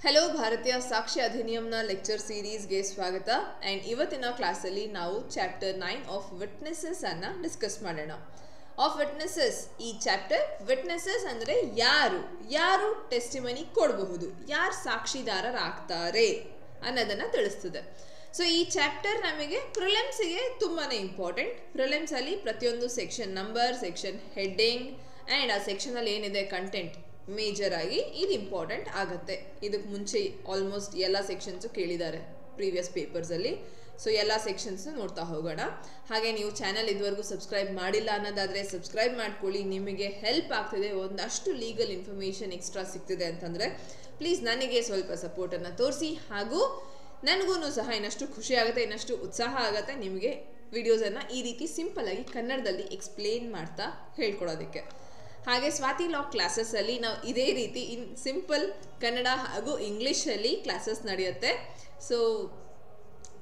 Hello ಭಾರತೀಯ ಸಾಕ್ಷಿ ಅಧಿನಿಯಂನ lecture ಸೀರೀಸ್ಗೆ ಸ್ವಾಗತ and ಇವತ್ತಿನ ಕ್ಲಾಸಲ್ಲಿ ನಾವು ಚಾಪ್ಟರ್ 9 ಆಫ್ ವಿಟ್ನೆಸಸ್ ಅನ್ನು ಡಿಸ್ಕಸ್ ಮಾಡೋಣ. ಆಫ್ ವಿಟ್ನೆಸಸ್ ಈ ಚಾಪ್ಟರ್ ವಿಟ್ನೆಸಸ್ ಅಂದರೆ ಯಾರು ಟೆಸ್ಟಿಮನಿ ಕೊಡಬಹುದು, ಯಾರು ಸಾಕ್ಷಿದಾರರಾಗ್ತಾರೆ ಅನ್ನೋದನ್ನು ತಿಳಿಸ್ತದೆ. ಸೊ ಈ ಚಾಪ್ಟರ್ ನಮಗೆ ಪ್ರಿಲಿಮ್ಸ್ಗೆ ತುಂಬಾ ಇಂಪಾರ್ಟೆಂಟ್. ಪ್ರಿಲಿಮ್ಸಲ್ಲಿ ಪ್ರತಿಯೊಂದು section number, section heading and ಆ ಸೆಕ್ಷನಲ್ಲಿ ಏನಿದೆ ಕಂಟೆಂಟ್ ಮೇಜರ್ ಆಗಿ ಇದು ಇಂಪಾರ್ಟೆಂಟ್ ಆಗುತ್ತೆ. ಇದಕ್ಕೆ ಮುಂಚೆ ಆಲ್ಮೋಸ್ಟ್ ಎಲ್ಲ ಸೆಕ್ಷನ್ಸು ಕೇಳಿದ್ದಾರೆ ಪ್ರೀವಿಯಸ್ ಪೇಪರ್ಸಲ್ಲಿ. ಸೊ ಎಲ್ಲ ಸೆಕ್ಷನ್ಸ್ ನೋಡ್ತಾ ಹೋಗೋಣ. ಹಾಗೆ ನೀವು ಚಾನಲ್ ಇದುವರೆಗೂ ಸಬ್ಸ್ಕ್ರೈಬ್ ಮಾಡಿಲ್ಲ ಅನ್ನೋದಾದರೆ ಸಬ್ಸ್ಕ್ರೈಬ್ ಮಾಡ್ಕೊಳ್ಳಿ. ನಿಮಗೆ ಹೆಲ್ಪ್ ಆಗ್ತಿದೆ, ಒಂದಷ್ಟು ಲೀಗಲ್ ಇನ್ಫಾರ್ಮೇಷನ್ ಎಕ್ಸ್ಟ್ರಾ ಸಿಗ್ತಿದೆ ಅಂತಂದರೆ ಪ್ಲೀಸ್ ನನಗೆ ಸ್ವಲ್ಪ ಸಪೋರ್ಟನ್ನು ತೋರಿಸಿ. ಹಾಗೂ ನನಗೂ ಸಹ ಇನ್ನಷ್ಟು ಖುಷಿ ಆಗುತ್ತೆ, ಇನ್ನಷ್ಟು ಉತ್ಸಾಹ ಆಗುತ್ತೆ ನಿಮಗೆ ವಿಡಿಯೋಸನ್ನು ಈ ರೀತಿ ಸಿಂಪಲ್ಲಾಗಿ ಕನ್ನಡದಲ್ಲಿ ಎಕ್ಸ್ಪ್ಲೇನ್ ಮಾಡ್ತಾ ಹೇಳ್ಕೊಡೋದಕ್ಕೆ. ಹಾಗೆ ಸ್ವಾತಿ ಲಾ ಕ್ಲಾಸಸ್ಸಲ್ಲಿ ನಾವು ಇದೇ ರೀತಿ ಸಿಂಪಲ್ ಕನ್ನಡ ಹಾಗೂ ಇಂಗ್ಲೀಷಲ್ಲಿ ಕ್ಲಾಸಸ್ ನಡೆಯುತ್ತೆ. ಸೊ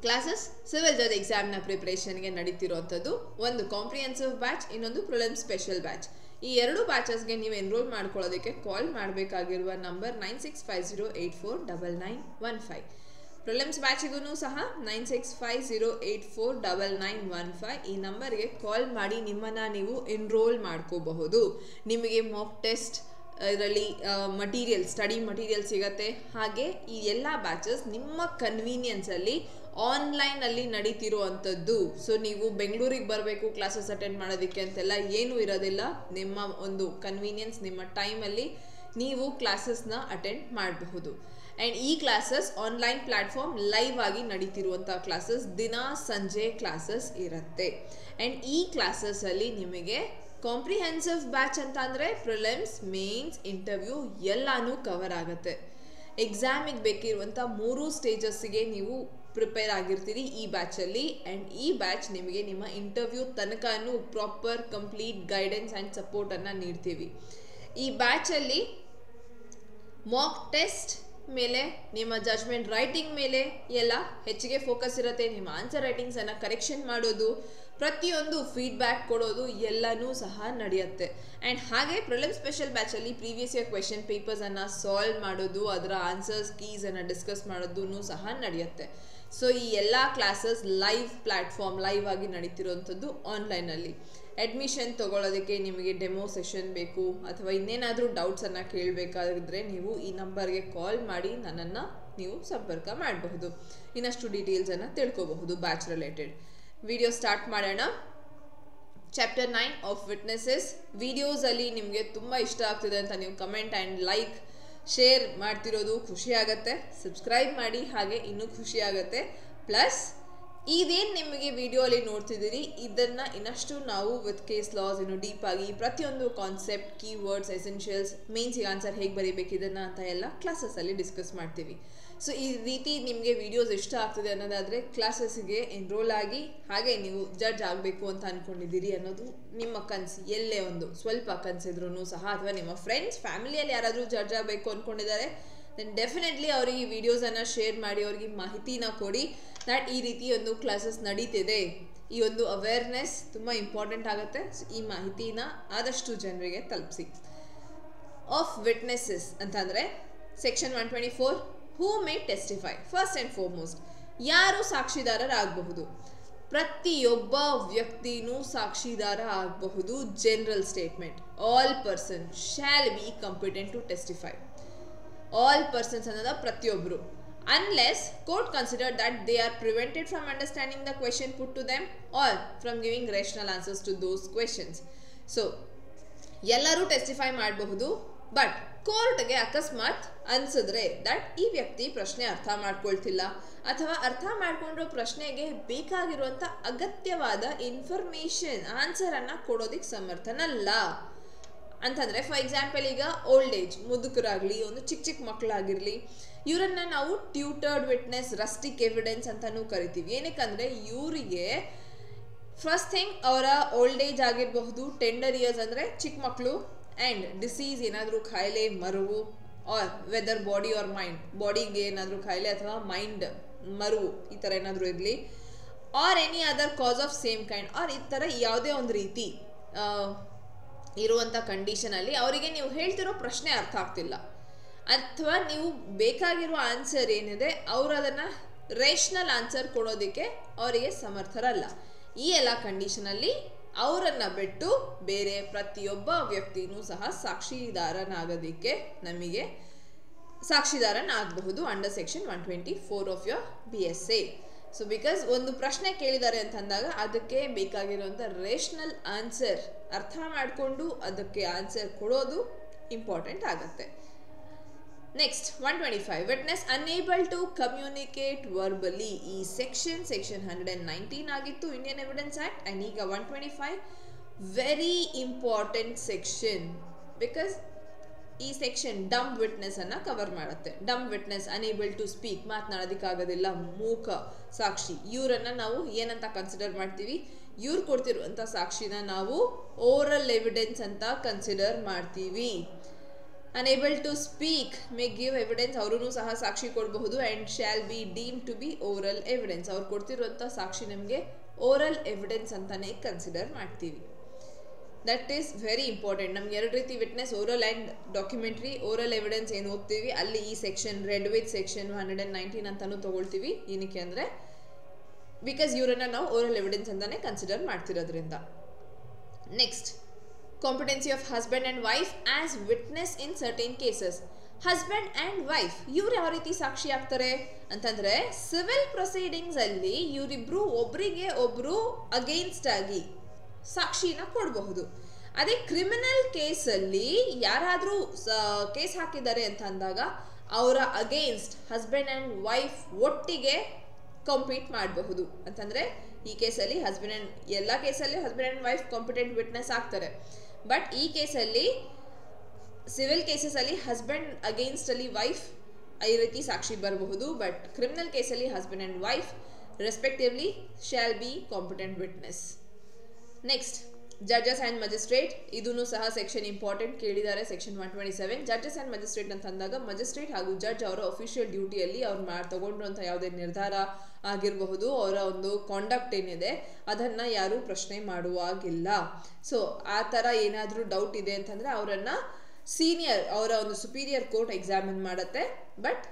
ಕ್ಲಾಸಸ್ ಸಿವಿಲ್ ಜಜ್ ಎಕ್ಸಾಮ್ನ ಪ್ರಿಪ್ರೇಷನ್ಗೆ ನಡೀತಿರೋವಂಥದ್ದು. ಒಂದು ಕಾಂಪ್ರಿಹೆನ್ಸಿವ್ ಬ್ಯಾಚ್, ಇನ್ನೊಂದು ಪ್ರಿಲಿಮ್ ಸ್ಪೆಷಲ್ ಬ್ಯಾಚ್. ಈ ಎರಡು ಬ್ಯಾಚಸ್ಗೆ ನೀವು ಎನ್ರೋಲ್ ಮಾಡ್ಕೊಳ್ಳೋದಕ್ಕೆ ಕಾಲ್ ಮಾಡಬೇಕಾಗಿರುವ ನಂಬರ್ 9650849915. ಪ್ರಿಲಿಮ್ಸ್ ಬ್ಯಾಚಿಗೂ ಸಹ 9650849915 ಈ ನಂಬರ್ಗೆ ಕಾಲ್ ಮಾಡಿ ನಿಮ್ಮನ್ನು ನೀವು ಎನ್ರೋಲ್ ಮಾಡ್ಕೋಬಹುದು. ನಿಮಗೆ ಮಾಕ್ ಟೆಸ್ಟ್, ಇದರಲ್ಲಿ ಸ್ಟಡಿ ಮಟೀರಿಯಲ್ ಸಿಗುತ್ತೆ. ಹಾಗೆ ಈ ಎಲ್ಲ ಬ್ಯಾಚಸ್ ನಿಮ್ಮ ಕನ್ವೀನಿಯನ್ಸಲ್ಲಿ ಆನ್ಲೈನಲ್ಲಿ ನಡೀತಿರುವಂಥದ್ದು. ಸೊ ನೀವು ಬೆಂಗಳೂರಿಗೆ ಬರಬೇಕು ಕ್ಲಾಸಸ್ ಅಟೆಂಡ್ ಮಾಡೋದಕ್ಕೆ ಅಂತೆಲ್ಲ ಏನೂ ಇರೋದಿಲ್ಲ. ನಿಮ್ಮ ಒಂದು ಕನ್ವೀನಿಯನ್ಸ್, ನಿಮ್ಮ ಟೈಮಲ್ಲಿ ನೀವು ಕ್ಲಾಸಸ್ನ ಅಟೆಂಡ್ ಮಾಡಬಹುದು. ಆ್ಯಂಡ್ ಈ ಕ್ಲಾಸಸ್ ಆನ್ಲೈನ್ ಪ್ಲ್ಯಾಟ್ಫಾರ್ಮ್ ಲೈವ್ ಆಗಿ ನಡೀತಿರುವಂಥ ಕ್ಲಾಸಸ್, ದಿನ ಸಂಜೆ ಕ್ಲಾಸಸ್ ಇರುತ್ತೆ. ಆ್ಯಂಡ್ ಈ ಕ್ಲಾಸಸ್ಸಲ್ಲಿ ನಿಮಗೆ ಕಾಂಪ್ರಿಹೆನ್ಸಿವ್ ಬ್ಯಾಚ್ ಅಂತ ಅಂದರೆ ಪ್ರಿಲಿಮ್ಸ್, ಮೇನ್ಸ್, ಇಂಟರ್ವ್ಯೂ ಎಲ್ಲನೂ ಕವರ್ ಆಗುತ್ತೆ. ಎಕ್ಸಾಮಿಗೆ ಬೇಕಿರುವಂಥ 3 ಸ್ಟೇಜಸ್ಸಿಗೆ ನೀವು ಪ್ರಿಪೇರ್ ಆಗಿರ್ತೀರಿ ಈ ಬ್ಯಾಚಲ್ಲಿ. ಆ್ಯಂಡ್ ಈ ಬ್ಯಾಚ್ ನಿಮಗೆ ನಿಮ್ಮ ಇಂಟರ್ವ್ಯೂ ತನಕನೂ ಪ್ರಾಪರ್ ಕಂಪ್ಲೀಟ್ ಗೈಡೆನ್ಸ್ ಆ್ಯಂಡ್ ಸಪೋರ್ಟನ್ನು ನೀಡ್ತೀವಿ. ಈ ಬ್ಯಾಚಲ್ಲಿ ಮಾಕ್ ಟೆಸ್ಟ್ ಮೇಲೆ, ನಿಮ್ಮ ಜಜ್ಮೆಂಟ್ ರೈಟಿಂಗ್ ಮೇಲೆ ಎಲ್ಲ ಹೆಚ್ಚಿಗೆ ಫೋಕಸ್ ಇರುತ್ತೆ. ನಿಮ್ಮ ಆನ್ಸರ್ ರೈಟಿಂಗ್ಸನ್ನು ಕರೆಕ್ಷನ್ ಮಾಡೋದು, ಪ್ರತಿಯೊಂದು ಫೀಡ್ಬ್ಯಾಕ್ ಕೊಡೋದು ಎಲ್ಲನೂ ಸಹ ನಡೆಯುತ್ತೆ. ಆ್ಯಂಡ್ ಹಾಗೆ ಪ್ರಿಲಿಮ್ ಸ್ಪೆಷಲ್ ಬ್ಯಾಚಲ್ಲಿ ಪ್ರೀವಿಯಸ್ ಇಯರ್ ಕ್ವೆಶನ್ ಪೇಪರ್ಸನ್ನು ಸಾಲ್ವ್ ಮಾಡೋದು, ಅದರ ಆನ್ಸರ್ಸ್ ಕೀಸನ್ನು ಡಿಸ್ಕಸ್ ಮಾಡೋದೂ ಸಹ ನಡೆಯುತ್ತೆ. ಸೊ ಈ ಎಲ್ಲ ಕ್ಲಾಸಸ್ ಲೈವ್ ಆಗಿ ನಡೀತಿರೋವಂಥದ್ದು ಆನ್ಲೈನಲ್ಲಿ. ಅಡ್ಮಿಷನ್ ತೊಗೊಳ್ಳೋದಕ್ಕೆ ನಿಮಗೆ ಡೆಮೋ ಸೆಷನ್ ಬೇಕು ಅಥವಾ ಇನ್ನೇನಾದರೂ ಡೌಟ್ಸನ್ನು ಕೇಳಬೇಕಾದ್ರೆ ನೀವು ಈ ನಂಬರ್ಗೆ ಕಾಲ್ ಮಾಡಿ ನನ್ನನ್ನು ನೀವು ಸಂಪರ್ಕ ಮಾಡಬಹುದು. ಇನ್ನಷ್ಟು ಡೀಟೇಲ್ಸನ್ನು ತಿಳ್ಕೊಬಹುದು ಬ್ಯಾಚ್ ರಿಲೇಟೆಡ್. ವಿಡಿಯೋ ಸ್ಟಾರ್ಟ್ ಮಾಡೋಣ. Chapter 9 of witnesses. ವಿಡಿಯೋಸಲ್ಲಿ ನಿಮಗೆ ತುಂಬ ಇಷ್ಟ ಆಗ್ತಿದೆ ಅಂತ ನೀವು ಕಮೆಂಟ್ ಆ್ಯಂಡ್ ಲೈಕ್ ಶೇರ್ ಮಾಡ್ತಿರೋದು ಖುಷಿ ಆಗುತ್ತೆ. ಸಬ್ಸ್ಕ್ರೈಬ್ ಮಾಡಿ, ಹಾಗೆ ಇನ್ನೂ ಖುಷಿ ಆಗುತ್ತೆ. ಪ್ಲಸ್ ಇದೇನು ನಿಮಗೆ ವಿಡಿಯೋ ಅಲ್ಲಿ ನೋಡ್ತಿದ್ದೀರಿ ಇದನ್ನು ಇನ್ನಷ್ಟು ನಾವು ವಿತ್ ಕೇಸ್ ಲಾಸ್ ಇನ್ನು ಡೀಪಾಗಿ ಪ್ರತಿಯೊಂದು ಕಾನ್ಸೆಪ್ಟ್, ಕೀವರ್ಡ್ಸ್, ಎಸೆನ್ಷಿಯಲ್ಸ್, ಮೇನ್ಸಿಗೆ ಆನ್ಸರ್ ಹೇಗೆ ಬರೀಬೇಕು ಇದನ್ನು ಅಂತ ಎಲ್ಲ ಕ್ಲಾಸಸ್ಸಲ್ಲಿ ಡಿಸ್ಕಸ್ ಮಾಡ್ತೀವಿ. ಸೊ ಈ ರೀತಿ ನಿಮಗೆ ವಿಡಿಯೋಸ್ ಇಷ್ಟ ಆಗ್ತದೆ ಅನ್ನೋದಾದರೆ ಕ್ಲಾಸಸ್ಸಿಗೆ ಎನ್ರೋಲ್ ಆಗಿ. ಹಾಗೆ ನೀವು ಜಡ್ಜ್ ಆಗಬೇಕು ಅಂತ ಅಂದ್ಕೊಂಡಿದ್ದೀರಿ ಅನ್ನೋದು ನಿಮ್ಮ ಕನಸು, ಎಲ್ಲೇ ಒಂದು ಸ್ವಲ್ಪ ಕನಸಿದ್ರೂ ಸಹ, ಅಥವಾ ನಿಮ್ಮ ಫ್ರೆಂಡ್ಸ್ ಫ್ಯಾಮಿಲಿಯಲ್ಲಿ ಯಾರಾದರೂ ಜಡ್ಜ್ ಆಗಬೇಕು ಅಂದ್ಕೊಂಡಿದ್ದಾರೆ, ದೆನ್ ಡೆಫಿನೆಟ್ಲಿ ಅವರಿಗೆ ಈ ವಿಡಿಯೋಸನ್ನು ಶೇರ್ ಮಾಡಿ, ಅವ್ರಿಗೆ ಮಾಹಿತಿನ ಕೊಡಿ ದ್ಯಾಟ್ ಈ ರೀತಿ ಒಂದು ಕ್ಲಾಸಸ್ ನಡೀತಿದೆ. ಈ ಒಂದು ಅವೇರ್ನೆಸ್ ತುಂಬ ಇಂಪಾರ್ಟೆಂಟ್ ಆಗುತ್ತೆ. ಸೊ ಈ ಮಾಹಿತಿನ ಆದಷ್ಟು ಜನರಿಗೆ ತಲುಪಿಸಿ. ಆಫ್ ವಿಟ್ನೆಸಸ್ ಅಂತಂದರೆ section 124, who may testify. First and foremost, ಯಾರು ಸಾಕ್ಷಿದಾರರಾಗಬಹುದು? ಪ್ರತಿಯೊಬ್ಬ ವ್ಯಕ್ತಿನೂ ಸಾಕ್ಷಿದಾರ ಆಗಬಹುದು. General statement, all person shall be competent to testify. All persons ಅನ್ನೋದ ಪ್ರತಿಯೊಬ್ಬರು, unless court consider that they are prevented from understanding the question put to them or from giving rational answers to those questions. So ಎಲ್ಲರೂ testify ಮಾಡಬಹುದು. But ಕೋರ್ಟ್ಗೆ ಅಕಸ್ಮಾತ್ ಅನ್ಸಿದ್ರೆ that ಈ ವ್ಯಕ್ತಿ ಪ್ರಶ್ನೆ ಅರ್ಥ ಮಾಡ್ಕೊಳ್ತಿಲ್ಲ ಅಥವಾ ಅರ್ಥ ಮಾಡ್ಕೊಂಡ್ರೋ ಪ್ರಶ್ನೆಗೆ ಬೇಕಾಗಿರುವಂಥ ಅಗತ್ಯವಾದ ಇನ್ಫಾರ್ಮೇಷನ್, ಆನ್ಸರನ್ನು ಕೊಡೋದಕ್ಕೆ ಸಮರ್ಥನಲ್ಲ ಅಂತಂದರೆ, ಫಾರ್ ಎಕ್ಸಾಂಪಲ್ ಈಗ ಓಲ್ಡ್ ಏಜ್ ಮುದುಕರಾಗಲಿ, ಒಂದು ಚಿಕ್ಕ ಮಕ್ಕಳಾಗಿರಲಿ, ಇವರನ್ನು ನಾವು ಟ್ಯೂಟರ್ಡ್ ವಿಟ್ನೆಸ್, ರಸ್ಟಿಕ್ ಎವಿಡೆನ್ಸ್ ಅಂತಲೂ ಕರಿತೀವಿ. ಏನಕ್ಕಂದರೆ ಇವರಿಗೆ ಫಸ್ಟ್ ಥಿಂಗ್ ಅವರ ಓಲ್ಡ್ ಏಜ್ ಆಗಿರಬಹುದು, ಟೆಂಡರ್ ಇಯರ್ಸ್ ಅಂದರೆ ಚಿಕ್ಕ ಮಕ್ಕಳು, ಆ್ಯಂಡ್ ಡಿಸೀಸ್, ಏನಾದರೂ ಕಾಯಿಲೆ, ಮರುವು, or whether body or mind, ಬಾಡಿಗೆ ಏನಾದರೂ ಕಾಯಿಲೆ ಅಥವಾ ಮೈಂಡ್ ಮರುವು ಈ ಥರ ಏನಾದರೂ ಇರಲಿ, or any other cause of same kind, or ಈ ಥರ ಯಾವುದೇ ಒಂದು ರೀತಿ ಇರುವಂಥ ಕಂಡೀಷನಲ್ಲಿ ಅವರಿಗೆ ನೀವು ಹೇಳ್ತಿರೋ ಪ್ರಶ್ನೆ ಅರ್ಥ ಆಗ್ತಿಲ್ಲ ಅಥವಾ ನೀವು ಬೇಕಾಗಿರುವ ಆನ್ಸರ್ ಏನಿದೆ ಅವರು ಅದನ್ನು ರೇಷನಲ್ ಆನ್ಸರ್ ಕೊಡೋದಕ್ಕೆ ಅವರಿಗೆ ಸಮರ್ಥರಲ್ಲ. ಈ ಎಲ್ಲ ಕಂಡೀಷನಲ್ಲಿ ಅವರನ್ನು ಬಿಟ್ಟು ಬೇರೆ ಪ್ರತಿಯೊಬ್ಬ ವ್ಯಕ್ತಿನೂ ಸಹ ಸಾಕ್ಷಿದಾರನಾಗೋದಕ್ಕೆ ನಮಗೆ ಸಾಕ್ಷಿದಾರನಾಗಬಹುದು under section 124 of your BSA. So because ಒಂದು ಪ್ರಶ್ನೆ ಕೇಳಿದ್ದಾರೆ ಅಂತಂದಾಗ ಅದಕ್ಕೆ ಬೇಕಾಗಿರುವಂಥ ರೇಷನಲ್ ಆನ್ಸರ್ ಅರ್ಥ ಮಾಡಿಕೊಂಡು ಅದಕ್ಕೆ ಆನ್ಸರ್ ಕೊಡೋದು ಇಂಪಾರ್ಟೆಂಟ್ ಆಗುತ್ತೆ. Next 125 witness unable to communicate verbally. ಈ ಸೆಕ್ಷನ್ 119 ಆಗಿತ್ತು ಇಂಡಿಯನ್ ಎವಿಡೆನ್ಸ್ ಆಕ್ಟ್. ಆ್ಯಂಡ್ ಈಗ 125 ವೆರಿ ಇಂಪಾರ್ಟೆಂಟ್ ಸೆಕ್ಷನ್ ಬಿಕಾಸ್ ಈ ಸೆಕ್ಷನ್ ಡಂಬ್ ವಿಟ್ನೆಸ್ ಅನ್ನ ಕವರ್ ಮಾಡುತ್ತೆ. Dumb witness unable to speak, ಮಾತನಾಡೋದಕ್ಕಾಗೋದಿಲ್ಲ, ಮೂಕ ಸಾಕ್ಷಿ, ಇವರನ್ನ ನಾವು ಏನಂತ ಕನ್ಸಿಡರ್ ಮಾಡ್ತೀವಿ? ಇವ್ರು ಕೊಡ್ತಿರುವಂಥ ಸಾಕ್ಷಿನ ನಾವು ಓರಲ್ ಎವಿಡೆನ್ಸ್ ಅಂತ ಕನ್ಸಿಡರ್ ಮಾಡ್ತೀವಿ. Unable to speak may give evidence, ಅವರೂ ಸಹ ಸಾಕ್ಷಿ ಕೊಡಬಹುದು. And shall be deem to be oral evidence, ಅವ್ರು ಕೊಡ್ತಿರುವಂಥ ಸಾಕ್ಷಿ ನಮಗೆ ಓರಲ್ ಎವಿಡೆನ್ಸ್ ಅಂತಾನೆ ಕನ್ಸಿಡರ್ ಮಾಡ್ತೀವಿ. That is very important. ನಮ್ಗೆ ಎರಡು ರೀತಿ witness, oral and documentary. Oral evidence ಏನು ಓದ್ತೀವಿ ಅಲ್ಲಿ ಈ ಸೆಕ್ಷನ್ ರೆಡ್ ವಿತ್ ಸೆಕ್ಷನ್ 119 ಅಂತಾನು ತಗೊಳ್ತೀವಿ. ಏನಕ್ಕೆ ಅಂದರೆ ಬಿಕಾಸ್ ಇವರನ್ನ ನಾವು ಓರಲ್ ಎವಿಡೆನ್ಸ್ ಅಂತಾನೆ ಕನ್ಸಿಡರ್ ಮಾಡ್ತಿರೋದ್ರಿಂದ. Next competency of husband and wife as witness in certain cases. Husband and wife ಇವ್ರು ಯಾವ ರೀತಿ ಸಾಕ್ಷಿ ಆಗ್ತಾರೆ ಅಂತಂದರೆ ಸಿವಿಲ್ ಪ್ರೊಸೀಡಿಂಗ್ಸ್ ಅಲ್ಲಿ ಇವರಿಬ್ರು ಒಬ್ರಿಗೆ ಒಬ್ರು ಅಗೇನ್ಸ್ಟ್ ಆಗಿ ಸಾಕ್ಷಿನ ಕೊಡಬಹುದು. ಅದೇ ಕ್ರಿಮಿನಲ್ ಕೇಸಲ್ಲಿ ಯಾರಾದರೂ ಕೇಸ್ ಹಾಕಿದ್ದಾರೆ ಅಂತ ಅಂದಾಗ ಅವರ ಅಗೇನ್ಸ್ಟ್ ಹಸ್ಬೆಂಡ್ ಆ್ಯಂಡ್ ವೈಫ್ ಒಟ್ಟಿಗೆ ಕಂಪೀಟ್ ಮಾಡಬಹುದು. ಅಂತಂದರೆ ಈ ಕೇಸಲ್ಲಿ ಹಸ್ಬೆಂಡ್ ಆ್ಯಂಡ್ ಎಲ್ಲ ಕೇಸಲ್ಲಿ husband and wife competent witness ಆಗ್ತಾರೆ. ಬಟ್ ಈ ಕೇಸಲ್ಲಿ ಸಿವಿಲ್ ಕೇಸಸಲ್ಲಿ ಹಸ್ಬೆಂಡ್ ಅಗೇನ್ಸ್ಟಲ್ಲಿ ವೈಫ್ ಈ ರೀತಿ ಸಾಕ್ಷಿ ಬರಬಹುದು. ಬಟ್ ಕ್ರಿಮಿನಲ್ ಕೇಸಲ್ಲಿ husband and wife respectively shall be competent witness. Next judges and magistrate, ಇದೂ ಸಹ ಸೆಕ್ಷನ್ ಇಂಪಾರ್ಟೆಂಟ್ ಕೇಳಿದ್ದಾರೆ. ಸೆಕ್ಷನ್ 127 ಜಡ್ಜಸ್ ಆ್ಯಂಡ್ ಮಜಿಸ್ಟ್ರೇಟ್ ಅಂತ ಅಂದಾಗ ಮಜಿಸ್ಟ್ರೇಟ್ ಹಾಗೂ ಜಡ್ಜ್ ಅವರ ಅಫಿಷಿಯಲ್ ಡ್ಯೂಟಿಯಲ್ಲಿ ಅವ್ರು ತಗೊಂಡಿರುವಂಥ ಯಾವುದೇ ನಿರ್ಧಾರ ಆಗಿರಬಹುದು, ಅವರ ಒಂದು ಕಾಂಡಕ್ಟ್ ಏನಿದೆ ಅದನ್ನು ಯಾರೂ ಪ್ರಶ್ನೆ ಮಾಡುವಾಗಿಲ್ಲ. ಸೊ ಆ ಥರ ಏನಾದರೂ ಡೌಟ್ ಇದೆ ಅಂತಂದರೆ ಅವರನ್ನು ಸೀನಿಯರ್ ಅವರ ಒಂದು ಸುಪೀರಿಯರ್ ಕೋರ್ಟ್ ಎಕ್ಸಾಮಿನ್ ಮಾಡುತ್ತೆ. ಬಟ್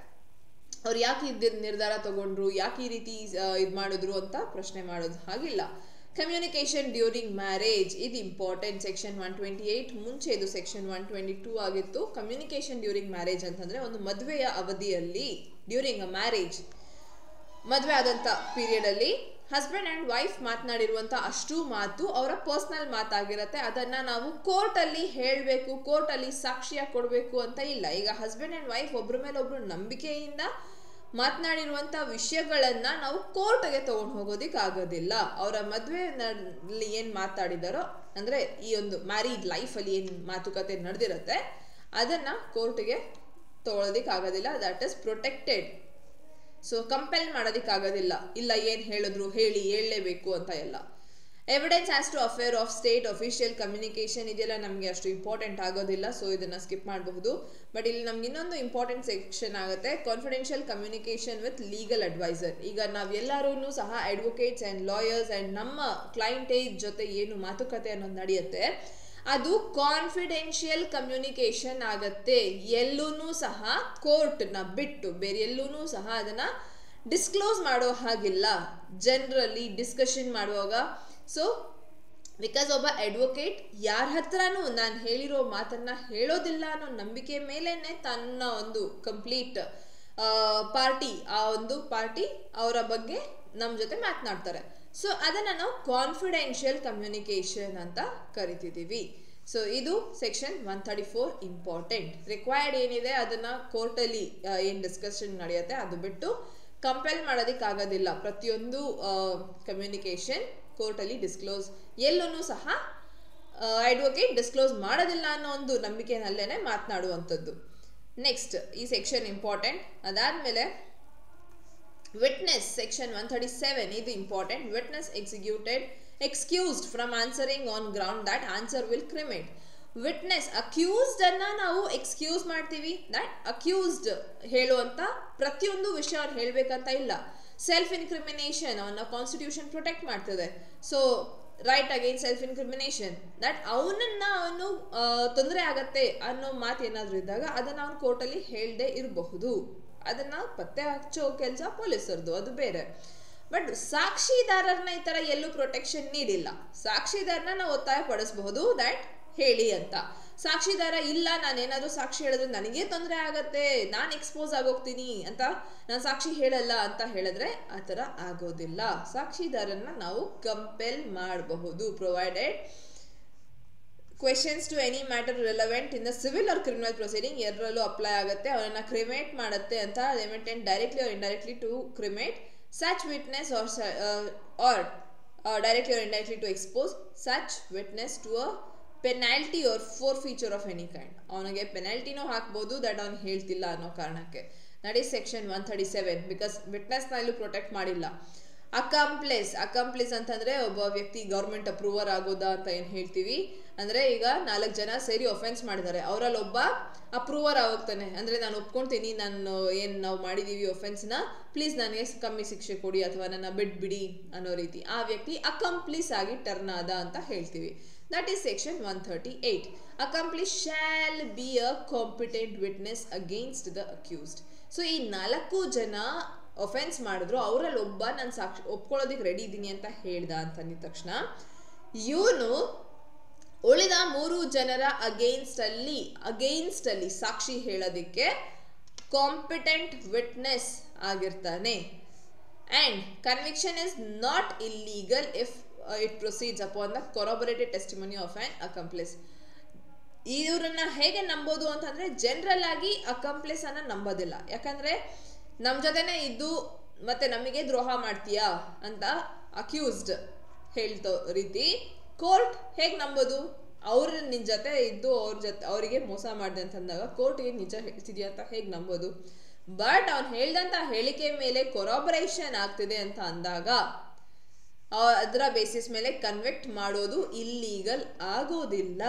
ಅವ್ರು ಯಾಕೆ ನಿರ್ಧಾರ ತಗೊಂಡ್ರು, ಯಾಕೆ ಈ ರೀತಿ ಇದು ಮಾಡಿದ್ರು ಅಂತ ಪ್ರಶ್ನೆ ಮಾಡೋದು ಹಾಗಿಲ್ಲ. ಕಮ್ಯುನಿಕೇಷನ್ ಡ್ಯೂರಿಂಗ್ ಮ್ಯಾರೇಜ್ ಇದು ಇಂಪಾರ್ಟೆಂಟ್. ಸೆಕ್ಷನ್ 128 ಮುಂಚೆ ಇದು ಸೆಕ್ಷನ್ 122 ಆಗಿತ್ತು. ಕಮ್ಯುನಿಕೇಷನ್ ಡ್ಯೂರಿಂಗ್ ಮ್ಯಾರೇಜ್ ಅಂತಂದರೆ ಒಂದು ಮದುವೆಯ ಅವಧಿಯಲ್ಲಿ ಡ್ಯೂರಿಂಗ್ ಅ ಮ್ಯಾರೇಜ್ ಮದುವೆ ಆದಂಥ ಪೀರಿಯಡಲ್ಲಿ ಹಸ್ಬೆಂಡ್ ಆ್ಯಂಡ್ ವೈಫ್ ಮಾತನಾಡಿರುವಂಥ ಅಷ್ಟು ಮಾತು ಅವರ ಪರ್ಸ್ನಲ್ ಮಾತಾಗಿರುತ್ತೆ. ಅದನ್ನು ನಾವು ಕೋರ್ಟಲ್ಲಿ ಹೇಳಬೇಕು, ಕೋರ್ಟಲ್ಲಿ ಸಾಕ್ಷಿಯಾಗಿ ಕೊಡಬೇಕು ಅಂತ ಇಲ್ಲ. ಈಗ ಹಸ್ಬೆಂಡ್ ಆ್ಯಂಡ್ ವೈಫ್ ಒಬ್ಬರ ಮೇಲೆ ಒಬ್ಬರು ನಂಬಿಕೆಯಿಂದ ಮಾತನಾಡಿರುವಂಥ ವಿಷಯಗಳನ್ನು ನಾವು ಕೋರ್ಟ್ಗೆ ತೊಗೊಂಡು ಹೋಗೋದಕ್ಕಾಗೋದಿಲ್ಲ. ಅವರ ಮದುವೆನಲ್ಲಿ ಏನು ಮಾತಾಡಿದಾರೋ ಅಂದರೆ ಈ ಒಂದು ಮ್ಯಾರಿಡ್ ಲೈಫಲ್ಲಿ ಏನು ಮಾತುಕತೆ ನಡೆದಿರುತ್ತೆ ಅದನ್ನು ಕೋರ್ಟ್ಗೆ ತೊಗೊಳೋದಕ್ಕಾಗೋದಿಲ್ಲ. That is protected. So compel ಮಾಡೋದಕ್ಕಾಗೋದಿಲ್ಲ, ಇಲ್ಲ ಏನು ಹೇಳಿದ್ರು ಹೇಳಲೇಬೇಕು ಅಂತ ಎಲ್ಲ. Evidence as to affair of state official communication ಇದೆಲ್ಲ ನಮಗೆ ಅಷ್ಟು ಇಂಪಾರ್ಟೆಂಟ್ ಆಗೋದಿಲ್ಲ, ಸೊ ಇದನ್ನು ಸ್ಕಿಪ್ ಮಾಡಬಹುದು. ಬಟ್ ಇಲ್ಲಿ ನಮ್ಗೆ ಇನ್ನೊಂದು ಇಂಪಾರ್ಟೆಂಟ್ ಸೆಕ್ಷನ್ ಆಗುತ್ತೆ, confidential communication with legal adviser. ಈಗ ನಾವೆಲ್ಲರೂ ಸಹ ಅಡ್ವೊಕೇಟ್ಸ್ ಆ್ಯಂಡ್ ಲಾಯರ್ಸ್ ಆ್ಯಂಡ್ ನಮ್ಮ ಕ್ಲೈಂಟೇಜ್ ಜೊತೆ ಏನು ಮಾತುಕತೆ ಅನ್ನೋದು ನಡೆಯುತ್ತೆ ಅದು ಕಾನ್ಫಿಡೆನ್ಷಿಯಲ್ ಕಮ್ಯುನಿಕೇಷನ್ ಆಗುತ್ತೆ. ಎಲ್ಲೂ ಸಹ ಕೋರ್ಟ್ನ ಬಿಟ್ಟು ಬೇರೆ ಎಲ್ಲೂ ಸಹ ಅದನ್ನು ಡಿಸ್ಕ್ಲೋಸ್ ಮಾಡೋ ಹಾಗಿಲ್ಲ ಜನರಲಿ ಡಿಸ್ಕಷನ್ ಮಾಡುವಾಗ. ಸೊ ಬಿಕಾಸ್ ಒಬ್ಬ ಅಡ್ವೊಕೇಟ್ ಯಾರ ಹತ್ರನೂ ನಾನು ಹೇಳಿರೋ ಮಾತನ್ನು ಹೇಳೋದಿಲ್ಲ ಅನ್ನೋ ನಂಬಿಕೆ ಮೇಲೇ ತನ್ನ ಒಂದು ಕಂಪ್ಲೀಟ್ ಪಾರ್ಟಿ ಆ ಒಂದು ಪಾರ್ಟಿ ಅವರ ಬಗ್ಗೆ ನಮ್ಮ ಜೊತೆ ಮಾತನಾಡ್ತಾರೆ. ಸೊ ಅದನ್ನು ನಾವು ಕಾನ್ಫಿಡೆನ್ಷಿಯಲ್ ಕಮ್ಯುನಿಕೇಷನ್ ಅಂತ ಕರಿತಿದ್ದೀವಿ. ಸೊ ಇದು ಸೆಕ್ಷನ್ 134 ಇಂಪಾರ್ಟೆಂಟ್. ರಿಕ್ವೈರ್ಡ್ ಏನಿದೆ ಅದನ್ನು ಕೋರ್ಟಲ್ಲಿ ಏನು ಡಿಸ್ಕಷನ್ ನಡೆಯುತ್ತೆ ಅದು ಬಿಟ್ಟು ಕಂಪೆಲ್ ಮಾಡೋದಕ್ಕಾಗೋದಿಲ್ಲ. ಪ್ರತಿಯೊಂದು ಕಮ್ಯುನಿಕೇಷನ್ ಕೋರ್ಟಲ್ಲಿ ಡಿಸ್ಕ್ಲೋಸ್ ಎಲ್ಲೂ ಸಹ ಅಡ್ವೊಕೇಟ್ ಡಿಸ್ಕ್ಲೋಸ್ ಮಾಡೋದಿಲ್ಲ ಅನ್ನೋ ಒಂದು ನಂಬಿಕೆನಲ್ಲೇ ಮಾತನಾಡುವಂಥದ್ದು. ನೆಕ್ಸ್ಟ್ ಈ ಸೆಕ್ಷನ್ ಇಂಪಾರ್ಟೆಂಟ್. ಅದಾದಮೇಲೆ ವಿಟ್ನೆಸ್ ಸೆಕ್ಷನ್ 137 ಇದು important. Witness excused from answering on ground that answer will criminate. Witness accused ಅನ್ನ ನಾವು ಎಕ್ಸ್ಕ್ಯೂಸ್ ಮಾಡ್ತೀವಿ. ದಟ್ ಅಕ್ಯೂಸ್ಡ್ ಹೇಳುವಂಥ ಪ್ರತಿಯೊಂದು ವಿಷಯ ಅವ್ರು ಹೇಳಬೇಕಂತ ಇಲ್ಲ. ಸೆಲ್ಫ್ ಇನ್ಕ್ರಿಮಿನೇಷನ್ ಅವನ್ನ ಕಾನ್ಸ್ಟಿಟ್ಯೂಷನ್ ಪ್ರೊಟೆಕ್ಟ್ ಮಾಡ್ತದೆ. So right again self incrimination, that ಅವನು ತೊಂದರೆ ಆಗತ್ತೆ ಅನ್ನೋ ಮಾತು ಏನಾದರೂ ಇದ್ದಾಗ ಅದನ್ನು ಅವನು ಕೋರ್ಟಲ್ಲಿ ಹೇಳದೆ ಇರಬಹುದು. ಅದನ್ನ ಪತ್ತೆ ಹಚ್ಚೋ ಕೆಲಸ ಪೊಲೀಸರದು, ಅದು ಬೇರೆ. ಬಟ್ ಸಾಕ್ಷಿದಾರರನ್ನ ಈ ತರ ಎಲ್ಲೂ ಪ್ರೊಟೆಕ್ಷನ್ ನೀಡಿಲ್ಲ. ಸಾಕ್ಷಿದಾರನ ನಾವು ಒತ್ತಾಯ ಪಡಿಸಬಹುದು ದಟ್ ಹೇಳಿ ಅಂತ. ಸಾಕ್ಷಿದಾರ ಇಲ್ಲ, ನಾನೇನಾದ್ರೂ ಸಾಕ್ಷಿ ಹೇಳಿದ್ರೆ ನನಗೆ ತೊಂದರೆ ಆಗತ್ತೆ, ನಾನು ಎಕ್ಸ್ಪೋಸ್ ಆಗೋಗ್ತೀನಿ ಅಂತ ನಾನು ಸಾಕ್ಷಿ ಹೇಳಲ್ಲ ಅಂತ ಹೇಳಿದ್ರೆ ಆ ಥರ ಆಗೋದಿಲ್ಲ. ಸಾಕ್ಷಿದಾರನ್ನ ನಾವು ಕಂಪೆಲ್ ಮಾಡಬಹುದು, provided questions to any matter relevant in the civil or criminal proceeding ಎರಡರಲ್ಲೂ ಅಪ್ಲೈ ಆಗುತ್ತೆ. ಅವರನ್ನ ಕ್ರಿಮೇಟ್ ಮಾಡುತ್ತೆ ಅಂತ, limited directly or indirectly to criminate such witness or directly or indirectly to expose such witness to a penalty or forfeiture of any kind. ಅವನಿಗೆ ಪೆನಾಲ್ಟಿನೂ ಹಾಕ್ಬೋದು that ಅವ್ನು ಹೇಳ್ತಿಲ್ಲ ಅನ್ನೋ ಕಾರಣಕ್ಕೆ. That is section 137. ಬಿಕಾಸ್ ವಿಟ್ನೆಸ್ನ ಎಲ್ಲೂ ಪ್ರೊಟೆಕ್ಟ್ ಮಾಡಿಲ್ಲ. ಅಕಂಪ್ಲಿಸ್ ಅಂತಂದ್ರೆ ಒಬ್ಬ ವ್ಯಕ್ತಿ ಗೌರ್ಮೆಂಟ್ ಅಪ್ರೂವರ್ ಆಗೋದಾ ಅಂತ ಏನು ಹೇಳ್ತೀವಿ ಅಂದ್ರೆ, ಈಗ 4 ಜನ ಸೇರಿ ಒಫೆನ್ಸ್ ಮಾಡಿದ್ದಾರೆ, ಅವರಲ್ಲಿ ಒಬ್ಬ ಅಪ್ರೂವರ್ ಆಗೋಗ್ತಾನೆ. ಅಂದ್ರೆ ನಾನು ಒಪ್ಕೊಳ್ತೀನಿ, ನಾನು ಏನು ನಾವು ಮಾಡಿದೀವಿ ಒಫೆನ್ಸ್ನ, ಪ್ಲೀಸ್ ನನಗೆ ಕಮ್ಮಿ ಶಿಕ್ಷೆ ಕೊಡಿ ಅಥವಾ ನನ್ನ ಬಿಡಿ ಅನ್ನೋ ರೀತಿ ಆ ವ್ಯಕ್ತಿ ಅಕಂಪ್ಲಿಸ್ ಆಗಿ ಟರ್ನ್ ಆದ ಅಂತ ಹೇಳ್ತೀವಿ. That is section 138. Accomplice shall be a competent witness against the accused. So ಈ 4 ಜನ ಒಫೆನ್ಸ್ ಮಾಡಿದ್ರು, ಅವರಲ್ಲಿ ಒಬ್ಬ ನಾನು ಸಾಕ್ಷಿ ಒಪ್ಕೊಳ್ಳೋದಕ್ಕೆ ರೆಡಿ ಇದ್ದೀನಿ ಅಂತ ಹೇಳ್ದ ಅಂತ ಅಂದಿದ ತಕ್ಷಣ ಇವನು ಉಳಿದ 3 ಜನರ ಅಗೇನ್ಸ್ಟ್ ಅಲ್ಲಿ ಸಾಕ್ಷಿ ಹೇಳೋದಕ್ಕೆ ಕಾಂಪಿಟೆಂಟ್ ವಿಟ್ನೆಸ್ ಆಗಿರ್ತಾನೆ. And conviction is not illegal if it proceeds upon the corroborated testimony of an accomplice. ಇವ್ರನ್ನ ಹೇಗೆ ನಂಬೋದು ಅಂತಂದ್ರೆ, ಜನರಲ್ ಆಗಿ ಅಕಂಪ್ಲಿಸ್ ಅನ್ನ ನಂಬೋದಿಲ್ಲ. ಯಾಕಂದ್ರೆ ನಮ್ಮ ಜೊತೆನೆ ಇದ್ದು ಮತ್ತೆ ನಮಗೆ ದ್ರೋಹ ಮಾಡ್ತೀಯಾ ಅಂತ ಅಕ್ಯೂಸ್ಡ್ ಹೇಳ್ತೋ ರೀತಿ ಕೋರ್ಟ್ ಹೇಗೆ ನಂಬೋದು? ಅವ್ರ ನಿನ್ನ ಜೊತೆ ಇದ್ದು ಅವರಿಗೆ ಮೋಸ ಮಾಡಿದೆ ಅಂತಂದಾಗ ಕೋರ್ಟ್ಗೆ ನಿಜ ಹೇಳ್ತಿದ್ಯಾ ಅಂತ ಹೇಗೆ ನಂಬೋದು? ಬಟ್ ಅವ್ನು ಹೇಳ್ದಂತ ಹೇಳಿಕೆ ಮೇಲೆ ಕೊರಾಬರೇಷನ್ ಆಗ್ತಿದೆ ಅಂತ ಅಂದಾಗ ಅದರ ಬೇಸಿಸ್ ಮೇಲೆ ಕನ್ವಿಕ್ಟ್ ಮಾಡೋದು ಇಲ್ಲೀಗಲ್ ಆಗೋದಿಲ್ಲ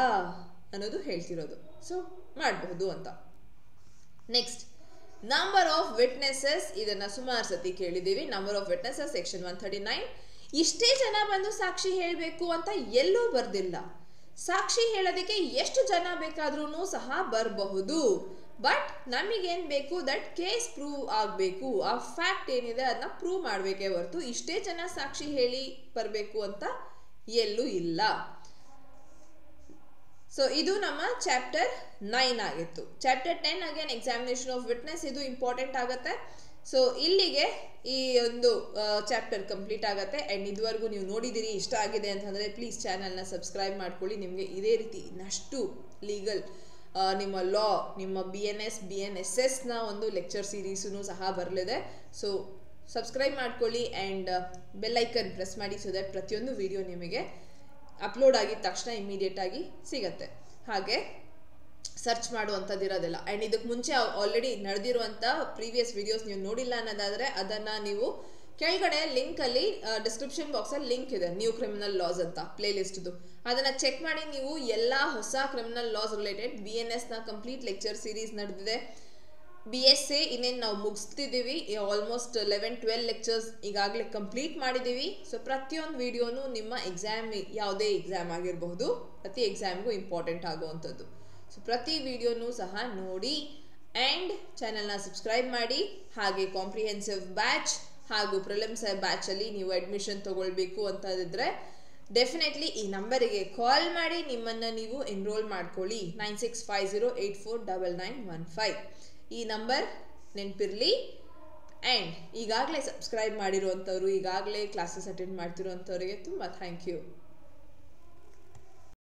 ಅನ್ನೋದು ಹೇಳ್ತಿರೋದು. ಸೊ ಮಾಡಬಹುದು ಅಂತ. Next, number of witnesses. ಇದನ್ನ ಸುಮಾರು ಸತಿ ಕೇಳಿದ್ದೀವಿ. Number of witnesses section 139. ಇಷ್ಟೇ ಜನ ಬಂದು ಸಾಕ್ಷಿ ಹೇಳಬೇಕು ಅಂತ ಎಲ್ಲೂ ಬರ್ದಿಲ್ಲ. ಸಾಕ್ಷಿ ಹೇಳೋದಕ್ಕೆ ಎಷ್ಟು ಜನ ಬೇಕಾದ್ರೂ ಸಹ ಬರಬಹುದು. ಬಟ್ ನಮಗೇನು ಬೇಕು, ದಟ್ ಕೇಸ್ ಪ್ರೂವ್ ಆಗಬೇಕು, ಆ ಫ್ಯಾಕ್ಟ್ ಏನಿದೆ ಅದನ್ನ ಪ್ರೂವ್ ಮಾಡಬೇಕೇ ಹೊರತು ಇಷ್ಟೇ ಜನ ಸಾಕ್ಷಿ ಹೇಳಿ ಬರಬೇಕು ಅಂತ ಎಲ್ಲೂ ಇಲ್ಲ. ಸೊ ಇದು ನಮ್ಮ ಚಾಪ್ಟರ್ 9 ಆಗಿತ್ತು. Chapter 10 again examination of witness, ಇದು ಇಂಪಾರ್ಟೆಂಟ್ ಆಗುತ್ತೆ. ಸೊ ಇಲ್ಲಿಗೆ ಈ ಒಂದು ಚಾಪ್ಟರ್ ಕಂಪ್ಲೀಟ್ ಆಗುತ್ತೆ. ಆ್ಯಂಡ್ ಇದುವರೆಗೂ ನೀವು ನೋಡಿದ್ದೀರಿ, ಇಷ್ಟ ಆಗಿದೆ ಅಂತಂದರೆ ಪ್ಲೀಸ್ ಚಾನಲ್ನ ಸಬ್ಸ್ಕ್ರೈಬ್ ಮಾಡ್ಕೊಳ್ಳಿ. ನಿಮಗೆ ಇದೇ ರೀತಿ ಇನ್ನಷ್ಟು ಲೀಗಲ್, ನಿಮ್ಮ ಲಾ, ನಿಮ್ಮ BNSSನ ಒಂದು ಲೆಕ್ಚರ್ ಸೀರೀಸೂ ಸಹ ಬರಲಿದೆ. ಸೊ ಸಬ್ಸ್ಕ್ರೈಬ್ ಮಾಡ್ಕೊಳ್ಳಿ ಆ್ಯಂಡ್ ಬೆಲ್ಲೈಕನ್ ಪ್ರೆಸ್ ಮಾಡಿ, ಸೊ ದಟ್ ಪ್ರತಿಯೊಂದು ವಿಡಿಯೋ ನಿಮಗೆ ಅಪ್ಲೋಡ್ ಆಗಿದ ತಕ್ಷಣ ಇಮಿಡಿಯೇಟ್ ಆಗಿ ಸಿಗತ್ತೆ. ಹಾಗೆ ಸರ್ಚ್ ಮಾಡುವಂಥದ್ದು ಇರೋದಿಲ್ಲ. ಆ್ಯಂಡ್ ಇದಕ್ಕೆ ಮುಂಚೆ ಆಲ್ರೆಡಿ ನಡೆದಿರುವಂಥ ಪ್ರೀವಿಯಸ್ ವಿಡಿಯೋಸ್ ನೀವು ನೋಡಿಲ್ಲ ಅನ್ನೋದಾದರೆ ಅದನ್ನು ನೀವು ಕೆಳಗಡೆ ಲಿಂಕಲ್ಲಿ ಡಿಸ್ಕ್ರಿಪ್ಷನ್ ಬಾಕ್ಸಲ್ಲಿ ಲಿಂಕ್ ಇದೆ, ನ್ಯೂ ಕ್ರಿಮಿನಲ್ ಲಾಸ್ ಅಂತ ಪ್ಲೇಲಿಸ್ಟ್ದು. ಅದನ್ನು ಚೆಕ್ ಮಾಡಿ ನೀವು ಎಲ್ಲ ಹೊಸ ಕ್ರಿಮಿನಲ್ ಲಾಸ್ ರಿಲೇಟೆಡ್ BNSನ ಕಂಪ್ಲೀಟ್ ಲೆಕ್ಚರ್ ಸೀರೀಸ್ ನಡೆದಿದೆ. BSA ಇನ್ನೇನು ನಾವು ಮುಗಿಸ್ತಿದ್ದೀವಿ. ಆಲ್ಮೋಸ್ಟ್ 11-12 ಲೆಕ್ಚರ್ಸ್ ಈಗಾಗಲೇ ಕಂಪ್ಲೀಟ್ ಮಾಡಿದ್ದೀವಿ. ಸೊ ಪ್ರತಿಯೊಂದು ವಿಡಿಯೋನು ನಿಮ್ಮ ಎಕ್ಸಾಮ್, ಯಾವುದೇ ಎಕ್ಸಾಮ್ ಆಗಿರಬಹುದು, ಪ್ರತಿ ಎಕ್ಸಾಮ್ಗೂ ಇಂಪಾರ್ಟೆಂಟ್ ಆಗುವಂಥದ್ದು. ಸೊ ಪ್ರತಿ ವಿಡಿಯೋನೂ ಸಹ ನೋಡಿ ಆ್ಯಂಡ್ ಚಾನಲ್ನ ಸಬ್ಸ್ಕ್ರೈಬ್ ಮಾಡಿ. ಹಾಗೆ ಕಾಂಪ್ರಿಹೆನ್ಸಿವ್ ಬ್ಯಾಚ್ ಹಾಗೂ ಪ್ರಿಲಿಮ್ಸ್ ಬ್ಯಾಚಲ್ಲಿ ನೀವು ಅಡ್ಮಿಷನ್ ತೊಗೊಳ್ಬೇಕು ಅಂತಂದಿದ್ರೆ ಡೆಫಿನೆಟ್ಲಿ ಈ ನಂಬರಿಗೆ ಕಾಲ್ ಮಾಡಿ ನಿಮ್ಮನ್ನು ನೀವು ಎನ್ರೋಲ್ ಮಾಡ್ಕೊಳ್ಳಿ. 9650849915 ಈ ನಂಬರ್ ನೆನಪಿರಲಿ. ಆ್ಯಂಡ್ ಈಗಾಗಲೇ ಸಬ್ಸ್ಕ್ರೈಬ್ ಮಾಡಿರುವಂಥವ್ರು, ಈಗಾಗಲೇ ಕ್ಲಾಸಸ್ ಅಟೆಂಡ್ ಮಾಡ್ತಿರೋವಂಥವ್ರಿಗೆ ತುಂಬ ಥ್ಯಾಂಕ್ ಯು.